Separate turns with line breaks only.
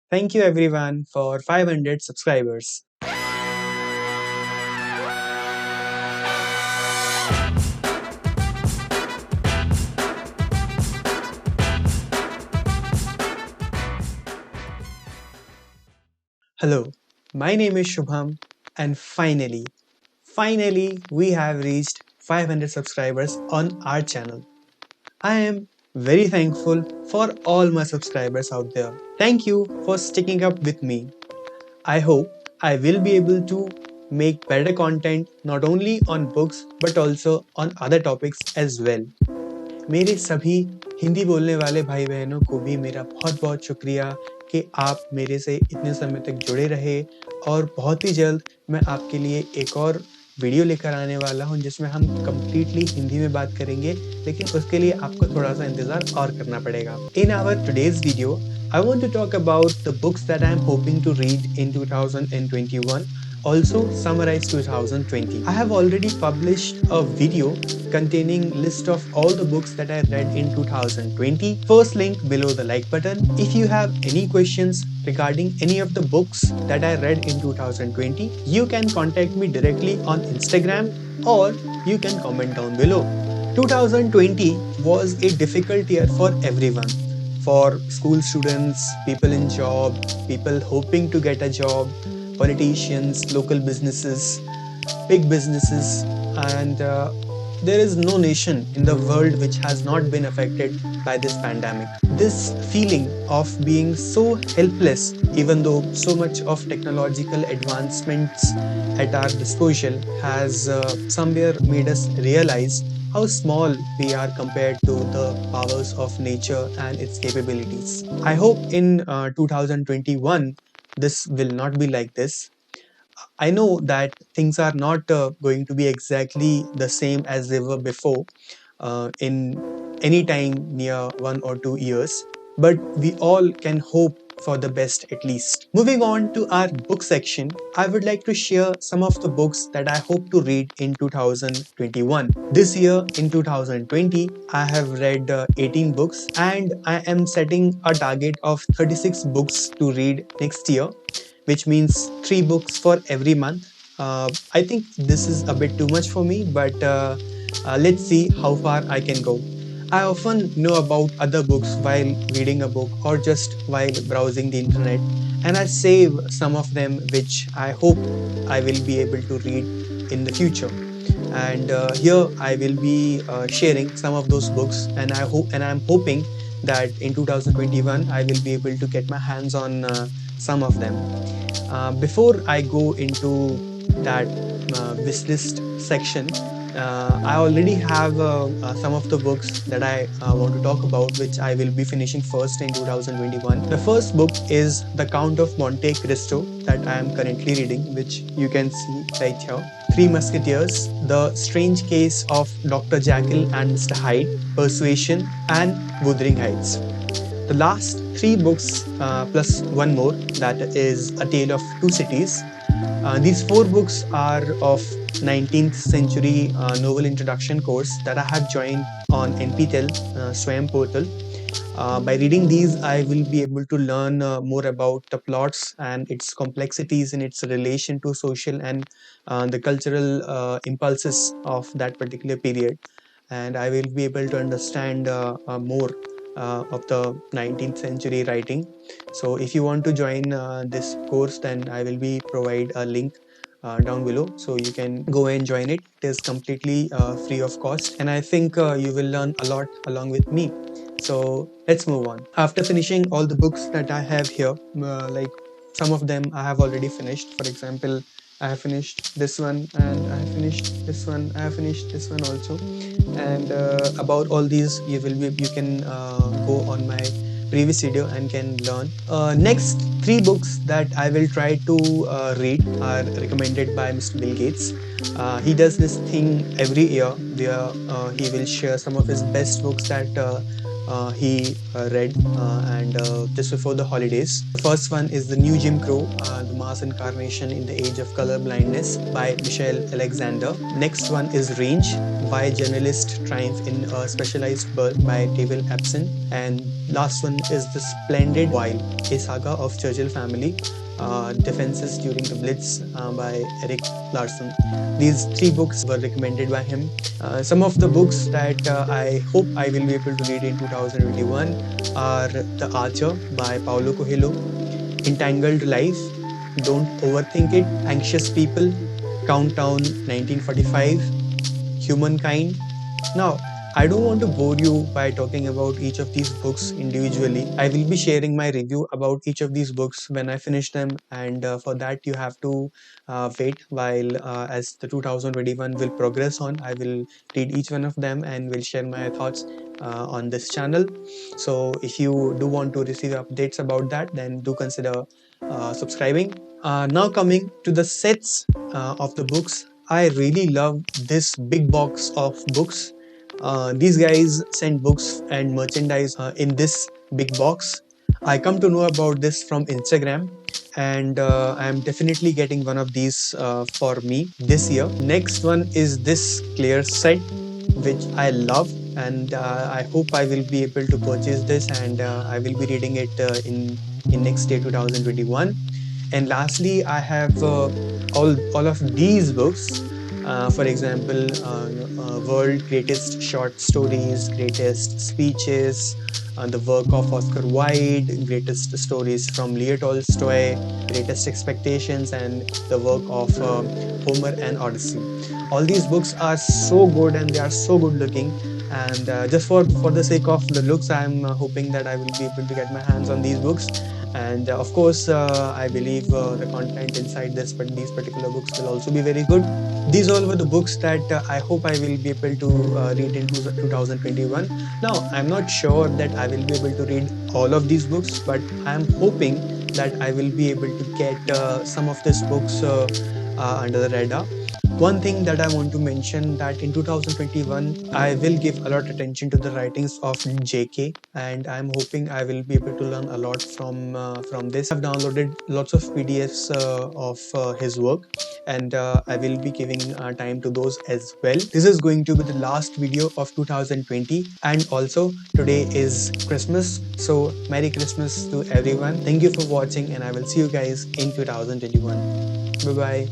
Thank you everyone for 500 subscribers. Hello, my name is Shubham, and finally, we have reached 500 subscribers on our channel. I am very thankful for all my subscribers out there. Thank you for sticking up with me. I hope I will be able to make better content not only on books but also on other topics as well. मेरे सभी हिंदी बोलने वाले भाई बहनों को भी मेरा बहुत बहुत शुक्रिया कि आप मेरे से इतने समय तक जुड़े रहे और बहुत ही जल्द मैं आपके लिए एक और वीडियो लेकर आने वाला हूं जिसमें हम कम्प्लीटली हिंदी में बात करेंगे, लेकिन उसके लिए आपको थोड़ा सा इंतज़ार और करना पड़ेगा। In our today's video I want to talk about the books that I am hoping to read in 2021, also summarize 2020. I have already published a video containing list of all the books that I read in 2020. First link below the like button. If you have any questions regarding any of the books that I read in 2020, you can contact me directly on Instagram or you can comment down below. 2020 was a difficult year for everyone. For school students, people in job, people hoping to get a job, politicians, local businesses, big businesses, and there is no nation in the world which has not been affected by this pandemic. This feeling of being so helpless, even though so much of technological advancements at our disposal has somewhere made us realize how small we are compared to the powers of nature and its capabilities. I hope in 2021 this will not be like this. I know that things are not going to be exactly the same as they were before in any time near 1 or 2 years, but we all can hope for the best at least. Moving on to our book section, I would like to share some of the books that I hope to read in 2021. This year in 2020, I have read 18 books and I am setting a target of 36 books to read next year, which means 3 books for every month. I think this is a bit too much for me, but let's see how far I can go. I often know about other books while reading a book or just while browsing the internet, and I save some of them which I hope I will be able to read in the future. And here I will be sharing some of those books, and I'm hoping that in 2021 I will be able to get my hands on some of them. Before I go into that wish list section, I already have some of the books that I want to talk about, which I will be finishing first in 2021. The first book is The Count of Monte Cristo that I am currently reading, which you can see right here. Three Musketeers, The Strange Case of Dr. Jekyll and Mr. Hyde, Persuasion, and Wuthering Heights. The last 3 books plus one more, that is A Tale of Two Cities. These 4 books are of 19th century novel introduction course that I have joined on NPTEL Swayam portal. By reading these, I will be able to learn more about the plots and its complexities in its relation to social and the cultural impulses of that particular period. And I will be able to understand more of the 19th century writing. So if you want to join this course, then I will be provide a link down below, so you can go and join it. It is completely free of cost, and I think you will learn a lot along with me. So let's move on. After finishing all the books that I have here, like some of them I have already finished. For example, I have finished this one, and I have finished this one. I have finished this one also. And about all these, you can go on my previous video and can learn. Next 3 books that I will try to read are recommended by Mr. Bill Gates. He does this thing every year where he will share some of his best books that he read and just before the holidays. The first one is The New Jim Crow, The Mass Incarnation in the Age of Color Blindness by Michelle Alexander. Next one is Range, Why Journalists Triumph in a Specialized World by David Epson. And last one is The Splendid While, a saga of Churchill family defenses during the Blitz by Eric Larson. These three books were recommended by him. Some of the books that I hope I will be able to read in 2021 are The Archer by Paulo Coelho, Entangled Life, Don't Overthink It, Anxious People, Countdown 1945, Humankind. Now, I don't want to bore you by talking about each of these books individually. I will be sharing my review about each of these books when I finish them, and for that, you have to wait while as the 2021 will progress on. I will read each one of them and will share my thoughts on this channel. So, if you do want to receive updates about that, then do consider subscribing. Now, coming to the sets of the books, I really love this big box of books. These guys send books and merchandise in this big box. I come to know about this from Instagram, and I'm definitely getting one of these for me this year. Next one is this clear set, which I love, and I hope I will be able to purchase this, and I will be reading it in next year 2021. And lastly, I have all of these books. For example, World Greatest Short Stories, Greatest Speeches, the work of Oscar Wilde, Greatest Stories from Leo Tolstoy, Greatest Expectations, and the work of Homer and Odyssey. All these books are so good and they are so good looking. And just for the sake of the looks, I'm hoping that I will be able to get my hands on these books. And of course, I believe the content inside this, but these particular books will also be very good. These all were the books that I hope I will be able to read in 2021. Now, I'm not sure that I will be able to read all of these books, but I'm hoping that I will be able to get some of these books under the radar. One thing that I want to mention that in 2021, I will give a lot attention to the writings of JK, and I'm hoping I will be able to learn a lot from this. I've downloaded lots of PDFs of his work, and I will be giving time to those as well. This is going to be the last video of 2020, and also today is Christmas, so Merry Christmas to everyone. Thank you for watching, and I will see you guys in 2021. Bye bye.